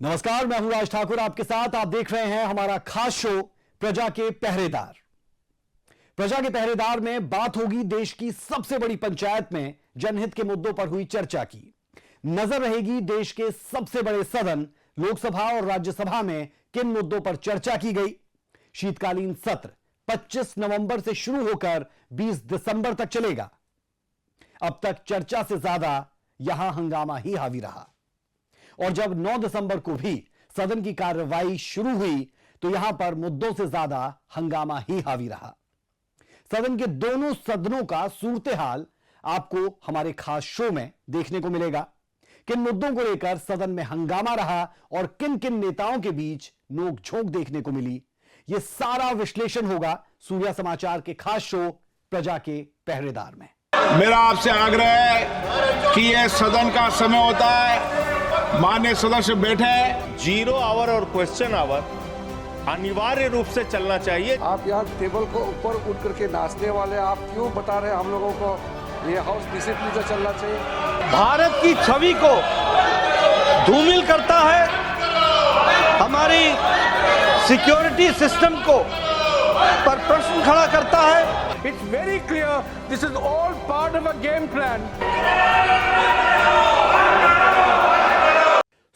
नमस्कार, मैं हूं राज ठाकुर आपके साथ। आप देख रहे हैं हमारा खास शो प्रजा के पहरेदार। प्रजा के पहरेदार में बात होगी देश की सबसे बड़ी पंचायत में जनहित के मुद्दों पर हुई चर्चा की। नजर रहेगी देश के सबसे बड़े सदन लोकसभा और राज्यसभा में किन मुद्दों पर चर्चा की गई। शीतकालीन सत्र 25 नवंबर से शुरू होकर 20 दिसंबर तक चलेगा। अब तक चर्चा से ज्यादा यहां हंगामा ही हावी रहा और जब 9 दिसंबर को भी सदन की कार्रवाई शुरू हुई तो यहां पर मुद्दों से ज्यादा हंगामा ही हावी रहा। सदन के दोनों सदनों का सूरत हाल आपको हमारे खास शो में देखने को मिलेगा। किन मुद्दों को लेकर सदन में हंगामा रहा और किन किन नेताओं के बीच नोकझोंक देखने को मिली, यह सारा विश्लेषण होगा सूर्या समाचार के खास शो प्रजा के पहरेदार में। मेरा आपसे आग्रह है कि यह सदन का समय होता है, माननीय सदस्य बैठे। 0 आवर और क्वेश्चन आवर अनिवार्य रूप से चलना चाहिए। आप यहाँ टेबल को ऊपर उठ करके नाचने वाले आप क्यों बता रहे हैं हम लोगों को ये हाउस डिसिप्लिन से चलना चाहिए। भारत की छवि को धूमिल करता है, हमारी सिक्योरिटी सिस्टम को पर प्रश्न खड़ा करता है। It's very clear this is all part of a game plan.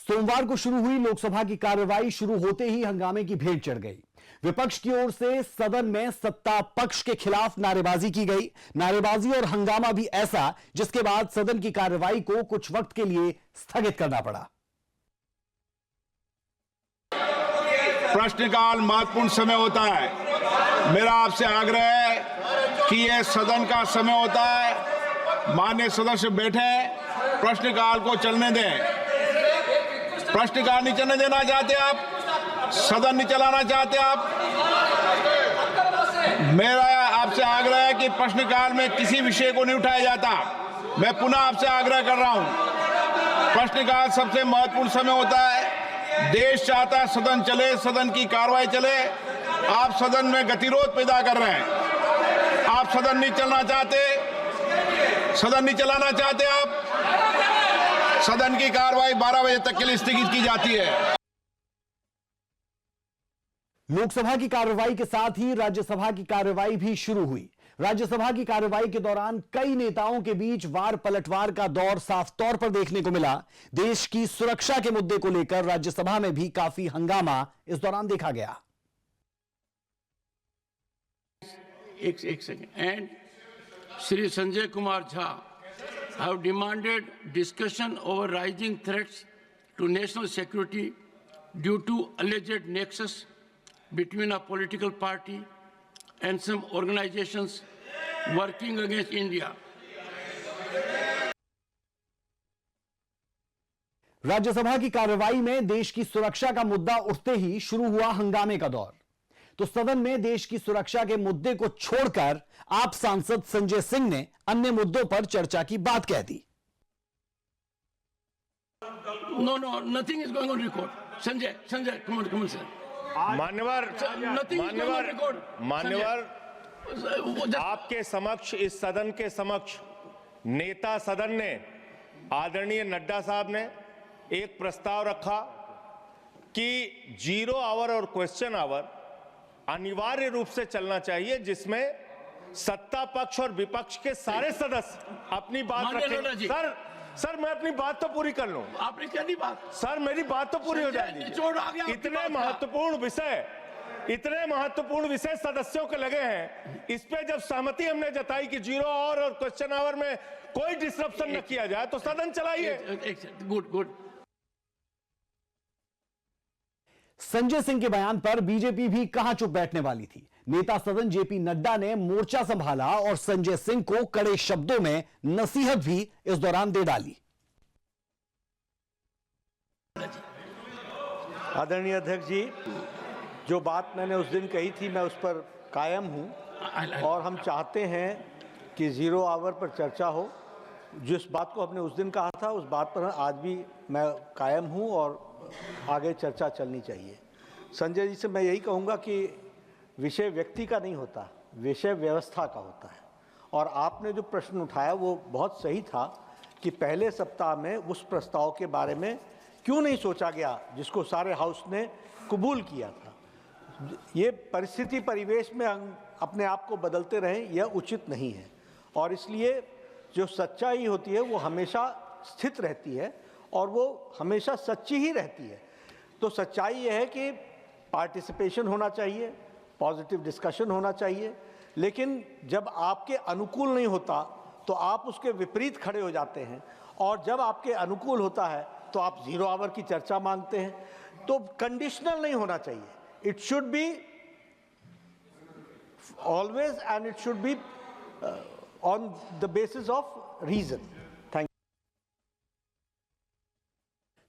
सोमवार को शुरू हुई लोकसभा की कार्रवाई शुरू होते ही हंगामे की भेंट चढ़ गई। विपक्ष की ओर से सदन में सत्ता पक्ष के खिलाफ नारेबाजी की गई। नारेबाजी और हंगामा भी ऐसा जिसके बाद सदन की कार्रवाई को कुछ वक्त के लिए स्थगित करना पड़ा। प्रश्नकाल महत्वपूर्ण समय होता है। मेरा आपसे आग्रह है कि यह सदन का समय होता है, माननीय सदस्य बैठे, प्रश्नकाल को चलने दें। प्रश्नकाल नहीं चलने देना चाहते आप, सदन नहीं चलाना चाहते आप। मेरा आपसे आग्रह है कि प्रश्नकाल में किसी विषय को नहीं उठाया जाता। मैं पुनः आपसे आग्रह कर रहा हूं, प्रश्नकाल सबसे महत्वपूर्ण समय होता है। देश चाहता है सदन चले, सदन की कार्रवाई चले। आप सदन में गतिरोध पैदा कर रहे हैं। आप सदन नहीं चलना चाहते, सदन नहीं चलाना चाहते आप। सदन की कार्रवाई 12 बजे तक के लिए स्थगित की जाती है। लोकसभा की कार्रवाई के साथ ही राज्यसभा की कार्रवाई भी शुरू हुई। राज्यसभा की कार्रवाई के दौरान कई नेताओं के बीच वार पलटवार का दौर साफ तौर पर देखने को मिला। देश की सुरक्षा के मुद्दे को लेकर राज्यसभा में भी काफी हंगामा इस दौरान देखा गया। एक second. And Shri Sanjay Kumar Jha have demanded discussion over rising threats to national security due to alleged nexus between a political party and some organizations working against India. Rajya Sabha की कार्रवाई में देश की सुरक्षा का मुद्दा उठते ही शुरू हुआ हंगामे का दौर। तो सदन में देश की सुरक्षा के मुद्दे को छोड़कर आप सांसद संजय सिंह ने अन्य मुद्दों पर चर्चा की बात कह दी। No, nothing is going on record. Sanjay, come on, sir. मान्यवर, Nothing is going on record. मान्यवर, Just- आपके समक्ष, इस सदन के समक्ष नेता सदन ने, आदरणीय नड्डा साहब ने एक प्रस्ताव रखा कि 0 आवर और क्वेश्चन आवर अनिवार्य रूप से चलना चाहिए, जिसमें सत्ता पक्ष और विपक्ष के सारे सदस्य अपनी बात रखें। सर मैं अपनी बात तो पूरी कर लूं। आपने क्या दी बात? सर मेरी बात तो पूरी हो जाएगी। इतने महत्वपूर्ण विषय सदस्यों के लगे हैं, इस पे जब सहमति हमने जताई कि 0 आवर और क्वेश्चन आवर में कोई डिस्ट्रप्शन न किया जाए तो सदन चलाइए। गुड। संजय सिंह के बयान पर बीजेपी भी कहां चुप बैठने वाली थी। नेता सदन जेपी नड्डा ने मोर्चा संभाला और संजय सिंह को कड़े शब्दों में नसीहत भी इस दौरान दे डाली। आदरणीय अध्यक्ष जी, जो बात मैंने उस दिन कही थी मैं उस पर कायम हूं और हम चाहते हैं कि 0 आवर पर चर्चा हो। जिस बात को हमने उस दिन कहा था उस बात पर आज भी मैं कायम हूं और आगे चर्चा चलनी चाहिए। संजय जी से मैं यही कहूँगा कि विषय व्यक्ति का नहीं होता, विषय व्यवस्था का होता है। और आपने जो प्रश्न उठाया वो बहुत सही था कि पहले सप्ताह में उस प्रस्ताव के बारे में क्यों नहीं सोचा गया, जिसको सारे हाउस ने कबूल किया था। ये परिस्थिति परिवेश में हम अपने आप को बदलते रहें, यह उचित नहीं है। और इसलिए जो सच्चाई होती है वो हमेशा स्थित रहती है और वो हमेशा सच्ची ही रहती है। तो सच्चाई यह है कि पार्टिसिपेशन होना चाहिए, पॉजिटिव डिस्कशन होना चाहिए, लेकिन जब आपके अनुकूल नहीं होता तो आप उसके विपरीत खड़े हो जाते हैं, और जब आपके अनुकूल होता है तो आप 0 आवर की चर्चा मांगते हैं। तो कंडीशनल नहीं होना चाहिए, it should be always and it should be on the basis of reason. Thank you.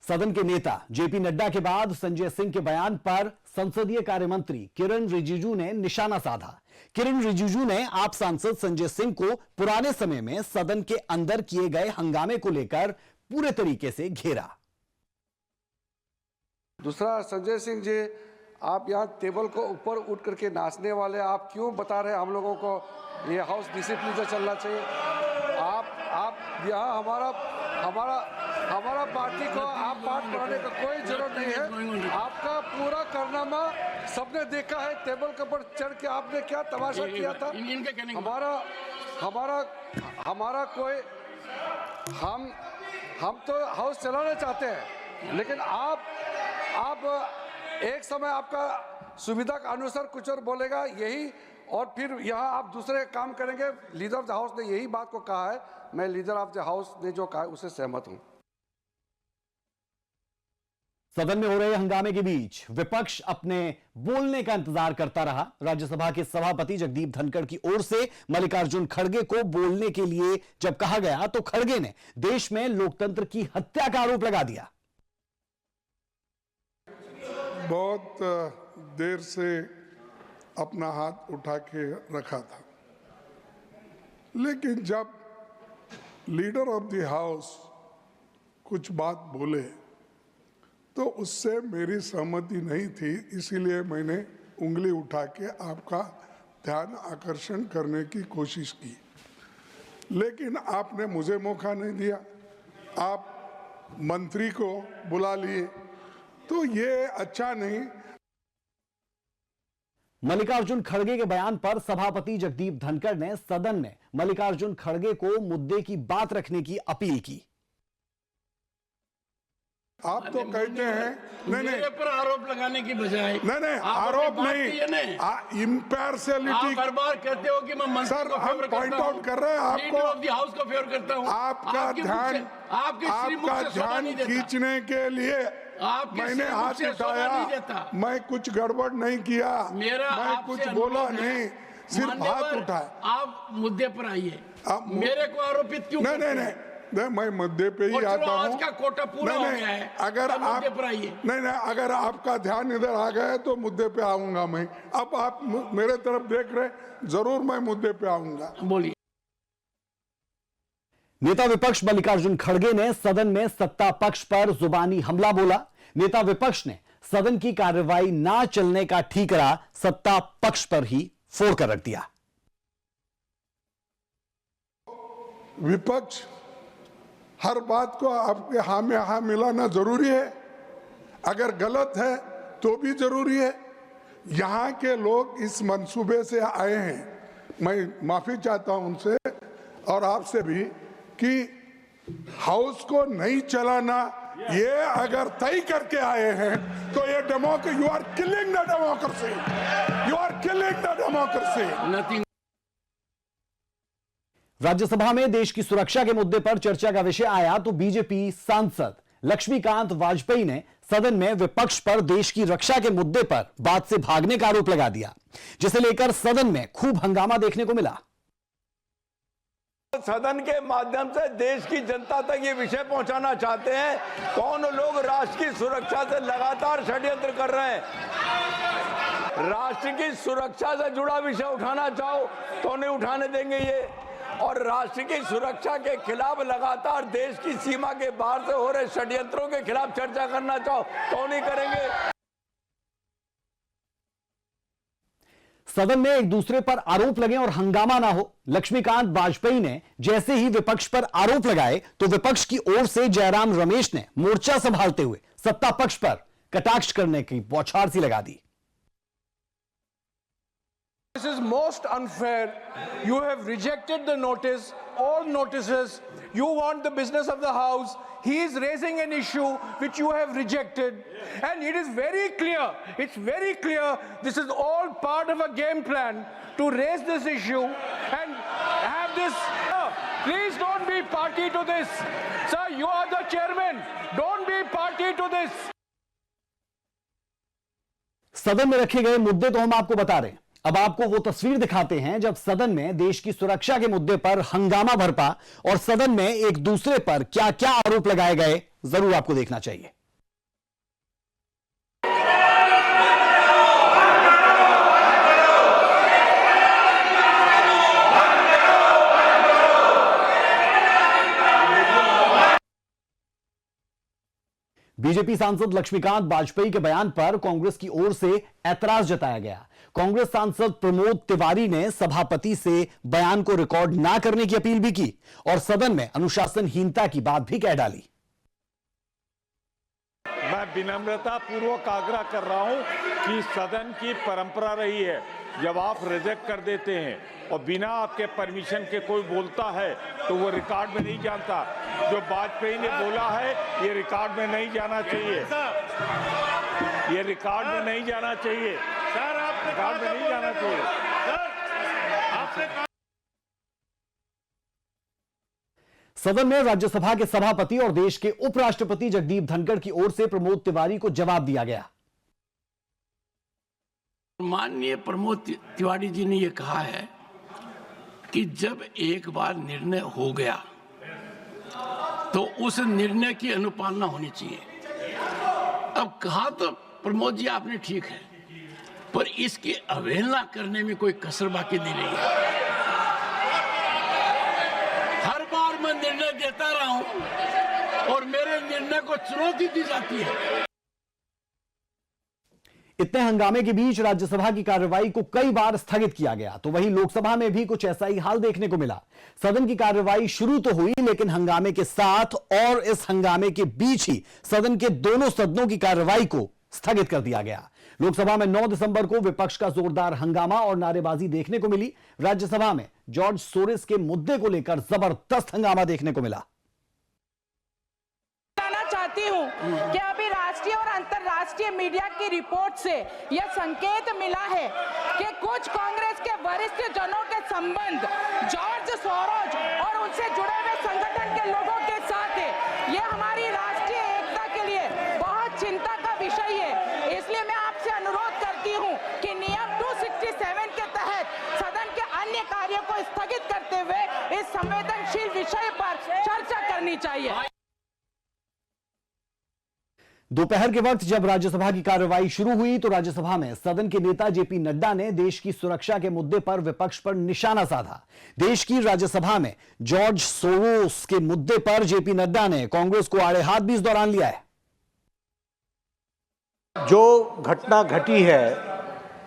सदन के नेता जेपी नड्डा के बाद संजय सिंह के बयान पर संसदीय कार्य मंत्री किरण रिजिजू ने निशाना साधा। किरण रिजिजू ने आप सांसद संजय सिंह को पुराने समय में सदन के अंदर किए गए हंगामे को लेकर पूरे तरीके से घेरा। दूसरा, संजय सिंह जी, आप यहाँ टेबल को ऊपर उठ करके नाचने वाले आप क्यों बता रहे हैं हम लोगों को ये हाउस डिसिप्लिन से चलना चाहिए? आप यहाँ हमारा पार्टी को आप बात बनाने का कोई जरूरत नहीं है। आपका पूरा कारनामा सबने देखा है, टेबल के ऊपर चढ़ के आपने क्या तमाशा किया था। हमारा कोई हम तो हाउस चलाना चाहते हैं, लेकिन आप एक समय आपका सुविधा के अनुसार कुछ और बोलेगा यही, और फिर यहाँ आप दूसरे काम करेंगे। लीडर ऑफ द हाउस ने यही बात को कहा है, मैं लीडर ऑफ द हाउस ने जो कहा है उससे सहमत हूं। सदन में हो रहे हंगामे के बीच विपक्ष अपने बोलने का इंतजार करता रहा। राज्यसभा के सभापति जगदीप धनखड़ की ओर से मल्लिकार्जुन खड़गे को बोलने के लिए जब कहा गया तो खड़गे ने देश में लोकतंत्र की हत्या का आरोप लगा दिया। बहुत देर से अपना हाथ उठा के रखा था, लेकिन जब लीडर ऑफ द हाउस कुछ बात बोले तो उससे मेरी सहमति नहीं थी, इसीलिए मैंने उंगली उठा के आपका ध्यान आकर्षण करने की कोशिश की, लेकिन आपने मुझे मौका नहीं दिया। आप मंत्री को बुला लिए, तो ये अच्छा नहीं। मल्लिकार्जुन खड़गे के बयान पर सभापति जगदीप धनखड़ ने सदन में मल्लिकार्जुन खड़गे को मुद्दे की बात रखने की अपील की। आप तो कहते हैं मेरे पर आरोप लगाने की बजाय नहीं आरोप नहीं, इम्पार्शियलिटी हर बार कहते हो कि मैं मंत्री सर को हम फेवर पॉइंट करता आउट हूं, कर रहे हैं लीडर आपको। ऑफ द हाउस को फेवर करता हूं। आपका ध्यान खींचने के लिए मैंने हाथ उठाया, मैं कुछ गड़बड़ नहीं किया, मैं कुछ बोला नहीं, सिर्फ हाथ उठाया। आप मुद्दे पर आइए, मेरे को आरोपित क्यों? नहीं, मैं मुद्दे पे ही आता हूँ। आज का कोटा पूरा हो गया है, अगर आप नहीं, अगर आपका ध्यान इधर आ गया तो मुद्दे पे आऊंगा मैं। अब आप मेरे तरफ देख रहे, जरूर मैं मुद्दे पे आऊंगा। बोलिए। नेता विपक्ष मल्लिकार्जुन खड़गे ने सदन में सत्ता पक्ष पर जुबानी हमला बोला। नेता विपक्ष ने सदन की कार्रवाई ना चलने का ठीकरा सत्ता पक्ष पर ही फोड़ कर रख दिया। विपक्ष हर बात को आपके हाँ में हाँ मिलाना जरूरी है, अगर गलत है तो भी जरूरी है। यहाँ के लोग इस मंसूबे से आए हैं, मैं माफी चाहता हूं उनसे और आपसे भी कि हाउस को नहीं चलाना, ये अगर तय करके आए हैं तो ये democracy, you are killing the democracy, you are killing the democracy. Rajya Sabha में देश की सुरक्षा के मुद्दे पर चर्चा का विषय आया तो बीजेपी सांसद लक्ष्मीकांत वाजपेयी ने सदन में विपक्ष पर देश की रक्षा के मुद्दे पर बात से भागने का आरोप लगा दिया, जिसे लेकर सदन में खूब हंगामा देखने को मिला। सदन के माध्यम से देश की जनता तक ये विषय पहुंचाना चाहते हैं, कौन लोग राष्ट्र की सुरक्षा से लगातार षड्यंत्र कर रहे हैं। राष्ट्र की सुरक्षा से जुड़ा विषय उठाना चाहो तो नहीं उठाने देंगे ये, और राष्ट्र की सुरक्षा के खिलाफ लगातार देश की सीमा के बाहर से हो रहे षड्यंत्रों के खिलाफ चर्चा करना चाहो तो नहीं करेंगे। सदन में एक दूसरे पर आरोप लगे और हंगामा ना हो। लक्ष्मीकांत वाजपेयी ने जैसे ही विपक्ष पर आरोप लगाए तो विपक्ष की ओर से जयराम रमेश ने मोर्चा संभालते हुए सत्ता पक्ष पर कटाक्ष करने की बौछार सी लगा दी। This is most unfair. You have rejected the notice, all notices. You want the business of the house. He is raising an issue which you have rejected. And it is very clear, it's very clear, this is all part of a game plan to raise this issue and have this. Please don't be party to this. Sir, you are the chairman. Don't be party to this. सदन में रखे गए मुद्दे तो हम आपको बता रहे हैं, अब आपको वो तस्वीर दिखाते हैं जब सदन में देश की सुरक्षा के मुद्दे पर हंगामा भड़का और सदन में एक दूसरे पर क्या क्या आरोप लगाए गए, जरूर आपको देखना चाहिए। बीजेपी सांसद लक्ष्मीकांत वाजपेयी के बयान पर कांग्रेस की ओर से ऐतराज जताया गया। कांग्रेस सांसद प्रमोद तिवारी ने सभापति से बयान को रिकॉर्ड ना करने की अपील भी की और सदन में अनुशासनहीनता की बात भी कह डाली। मैं विनम्रता पूर्वक आग्रह कर रहा हूं कि सदन की परंपरा रही है, जब आप रिजेक्ट कर देते हैं और बिना आपके परमिशन के कोई बोलता है तो वो रिकॉर्ड में नहीं जाता। जो वाजपेयी ने बोला है ये रिकॉर्ड में नहीं जाना चाहिए, ये रिकॉर्ड में नहीं जाना चाहिए, रिकॉर्ड में नहीं जाना चाहिए। सदन में राज्यसभा के सभापति और देश के उपराष्ट्रपति जगदीप धनखड़ की ओर से प्रमोद तिवारी को जवाब दिया गया। माननीय प्रमोद तिवारी जी ने यह कहा है कि जब एक बार निर्णय हो गया तो उस निर्णय की अनुपालना होनी चाहिए। अब कहा तो प्रमोद जी आपने ठीक है, पर इसकी अवहेलना करने में कोई कसर बाकी नहीं रही है। हर बार मैं निर्णय देता रहा हूं और मेरे निर्णय को चुनौती दी जाती है। इतने हंगामे के बीच राज्यसभा की कार्रवाई को कई बार स्थगित किया गया, तो वहीं लोकसभा में भी कुछ ऐसा ही हाल देखने को मिला। सदन की कार्रवाई शुरू तो हुई, लेकिन हंगामे के साथ और इस हंगामे के बीच ही सदन के दोनों सदनों की कार्रवाई को स्थगित कर दिया गया। लोकसभा में 9 दिसंबर को विपक्ष का जोरदार हंगामा और नारेबाजी देखने को मिली। राज्यसभा में जॉर्ज सोरोस के मुद्दे को लेकर जबरदस्त हंगामा देखने को मिला। चाहती हूं कि अभी राष्ट्रीय और अंतर्राष्ट्रीय मीडिया की रिपोर्ट से यह संकेत मिला है कि कुछ कांग्रेस के वरिष्ठ जनों के संबंध जॉर्ज सोरोस और उनसे जुड़े हुए संगठन के लोगों के साथ है। यह हमारी राष्ट्रीय एकता के लिए बहुत चिंता का विषय है। इसलिए मैं आपसे अनुरोध करती हूं कि नियम 267 के तहत सदन के अन्य कार्यों को स्थगित करते हुए इस संवेदनशील विषय पर चर्चा करनी चाहिए। दोपहर के वक्त जब राज्यसभा की कार्रवाई शुरू हुई तो राज्यसभा में सदन के नेता जेपी नड्डा ने देश की सुरक्षा के मुद्दे पर विपक्ष पर निशाना साधा। देश की राज्यसभा में जॉर्ज सोरोस के मुद्दे पर जेपी नड्डा ने कांग्रेस को आड़े हाथ भी इस दौरान लिया है। जो घटना घटी है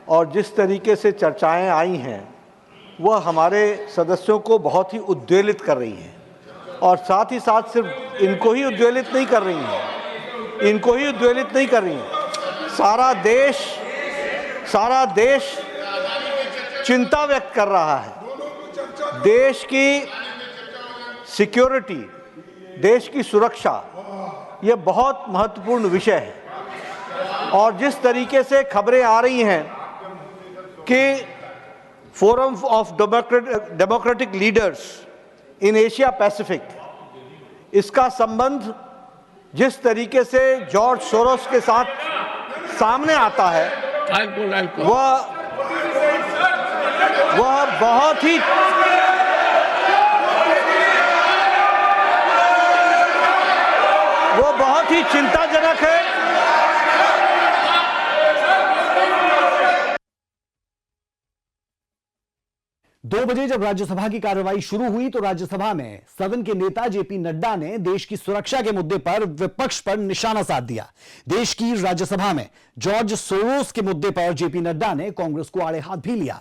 और जिस तरीके से चर्चाएं आई हैं वह हमारे सदस्यों को बहुत ही उद्वेलित कर रही हैं और साथ ही साथ सिर्फ इनको ही उद्वेलित नहीं कर रही हैं, इनको ही उद्वेलित नहीं कर रही हैं, सारा देश चिंता व्यक्त कर रहा है। देश की सिक्योरिटी, देश की सुरक्षा ये बहुत महत्वपूर्ण विषय है और जिस तरीके से खबरें आ रही हैं कि forum of democratic leaders in Asia Pacific, इसका संबंध जिस तरीके से जॉर्ज सोरोस के साथ सामने आता है वह बहुत ही चिंताजनक है। 2 बजे जब राज्यसभा की कार्रवाई शुरू हुई तो राज्यसभा में सदन के नेता जेपी नड्डा ने देश की सुरक्षा के मुद्दे पर विपक्ष पर निशाना साध दिया। देश की राज्यसभा में जॉर्ज सोरोस के मुद्दे पर जेपी नड्डा ने कांग्रेस को आड़े हाथ भी लिया।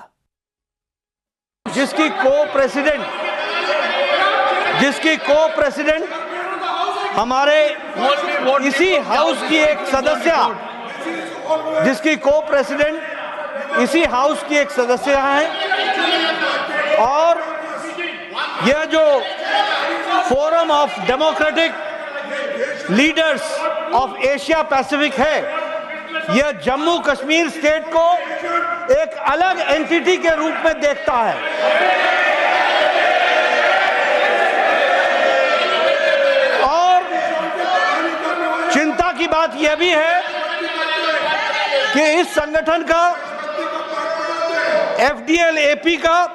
जिसकी को प्रेसिडेंट हमारे इसी हाउस की एक सदस्य जिसकी को प्रेसिडेंट इसी हाउस की एक सदस्य हैं और यह जो forum of democratic leaders of Asia Pacific है, यह जम्मू कश्मीर स्टेट को एक अलग एंटिटी के रूप में देखता है। और चिंता की बात यह भी है कि इस संगठन का FDL-AP का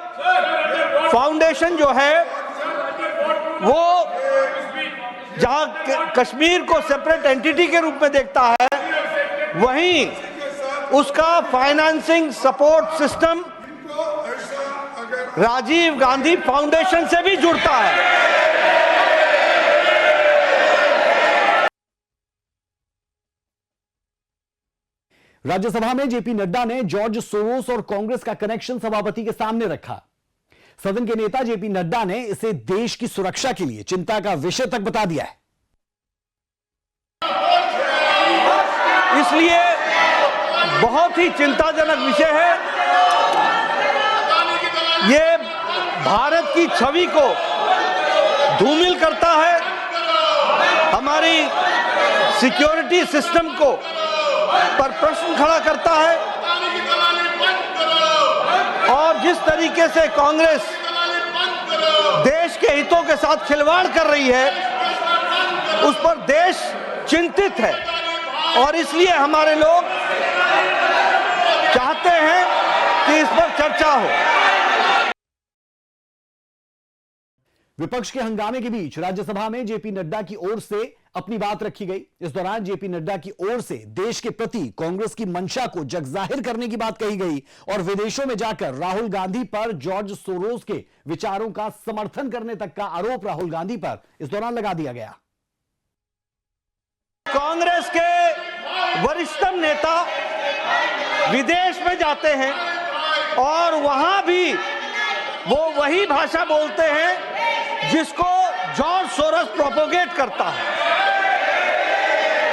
फाउंडेशन जो है वो जहां कश्मीर को सेपरेट एंटिटी के रूप में देखता है, वहीं उसका financing support system Rajiv Gandhi foundation से भी जुड़ता है। राज्यसभा में जेपी नड्डा ने जॉर्ज सोरोस और कांग्रेस का कनेक्शन सभापति के सामने रखा। सदन के नेता जेपी नड्डा ने इसे देश की सुरक्षा के लिए चिंता का विषय तक बता दिया है। इसलिए बहुत ही चिंताजनक विषय है। ये भारत की छवि को धूमिल करता है, हमारी सिक्योरिटी सिस्टम को पर प्रश्न खड़ा करता है और जिस तरीके से कांग्रेस देश के हितों के साथ खिलवाड़ कर रही है, उस पर देश चिंतित है और इसलिए हमारे लोग चाहते हैं कि इस पर चर्चा हो। विपक्ष के हंगामे के बीच राज्यसभा में जेपी नड्डा की ओर से अपनी बात रखी गई। इस दौरान जेपी नड्डा की ओर से देश के प्रति कांग्रेस की मंशा को जगजाहिर करने की बात कही गई और विदेशों में जाकर राहुल गांधी पर जॉर्ज सोरोस के विचारों का समर्थन करने तक का आरोप राहुल गांधी पर इस दौरान लगा दिया गया। कांग्रेस के वरिष्ठतम नेता विदेश में जाते हैं और वहां भी वो वही भाषा बोलते हैं जिसको जॉर्ज सोरोस प्रोपोगेट करता है।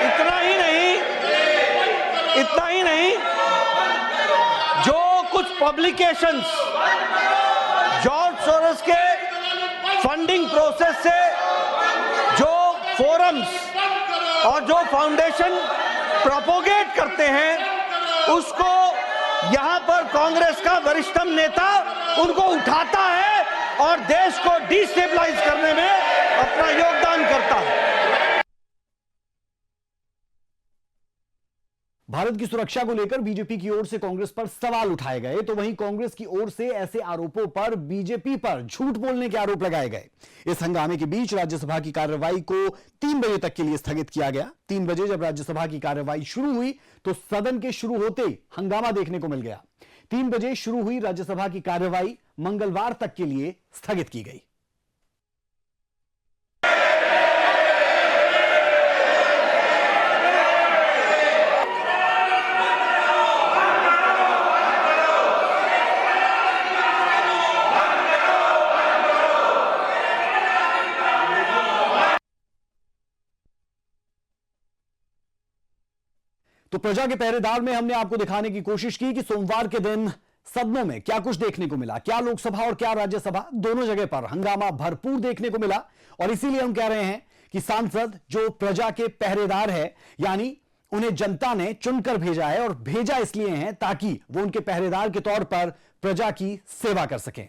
इतना ही नहीं, जो कुछ पब्लिकेशंस जॉर्ज सोरोस के फंडिंग प्रोसेस से जो फोरम्स और जो फाउंडेशन प्रोपोगेट करते हैं, उसको यहां पर कांग्रेस का वरिष्ठतम नेता उनको उठाता है और देश को डिस्टेबलाइज करने में अपना योगदान करता है। भारत की सुरक्षा को लेकर बीजेपी की ओर से कांग्रेस पर सवाल उठाए गए, तो वहीं कांग्रेस की ओर से ऐसे आरोपों पर बीजेपी पर झूठ बोलने के आरोप लगाए गए। इस हंगामे के बीच राज्यसभा की कार्रवाई को 3 बजे तक के लिए स्थगित किया गया। 3 बजे जब राज्यसभा की कार्रवाई शुरू हुई तो सदन के शुरू होते ही हंगामा देखने को मिल गया। 3 बजे शुरू हुई राज्यसभा की कार्रवाई मंगलवार तक के लिए स्थगित की गई। तो प्रजा के पहरेदार में हमने आपको दिखाने की कोशिश की कि सोमवार के दिन सदनों में क्या कुछ देखने को मिला। क्या लोकसभा और क्या राज्यसभा, दोनों जगह पर हंगामा भरपूर देखने को मिला। और इसीलिए हम कह रहे हैं कि सांसद जो प्रजा के पहरेदार है, यानी उन्हें जनता ने चुनकर भेजा है और भेजा इसलिए है ताकि वो उनके पहरेदार के तौर पर प्रजा की सेवा कर सकें।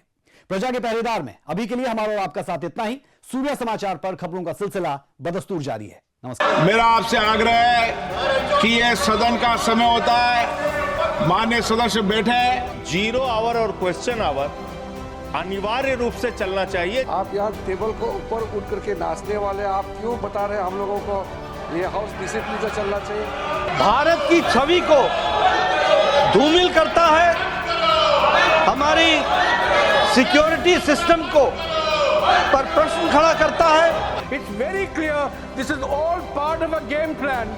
प्रजा के पहरेदार में अभी के लिए हमारा और आपका साथ इतना ही। सूर्य समाचार पर खबरों का सिलसिला बदस्तूर जारी है। नमस्कार। मेरा आपसे आग्रह है कि यह सदन का समय होता है, माननीय सदस्य बैठे। 0 आवर और क्वेश्चन आवर अनिवार्य रूप से चलना चाहिए। आप यहाँ टेबल को ऊपर उठ करके नाचने वाले, आप क्यों बता रहे हैं हम लोगों को ये हाउस डिसिप्लिन से चलना चाहिए? भारत की छवि को धूमिल करता है, हमारी सिक्योरिटी सिस्टम को पर प्रश्न खड़ा करता है। It's very clear this is all part of a game plan.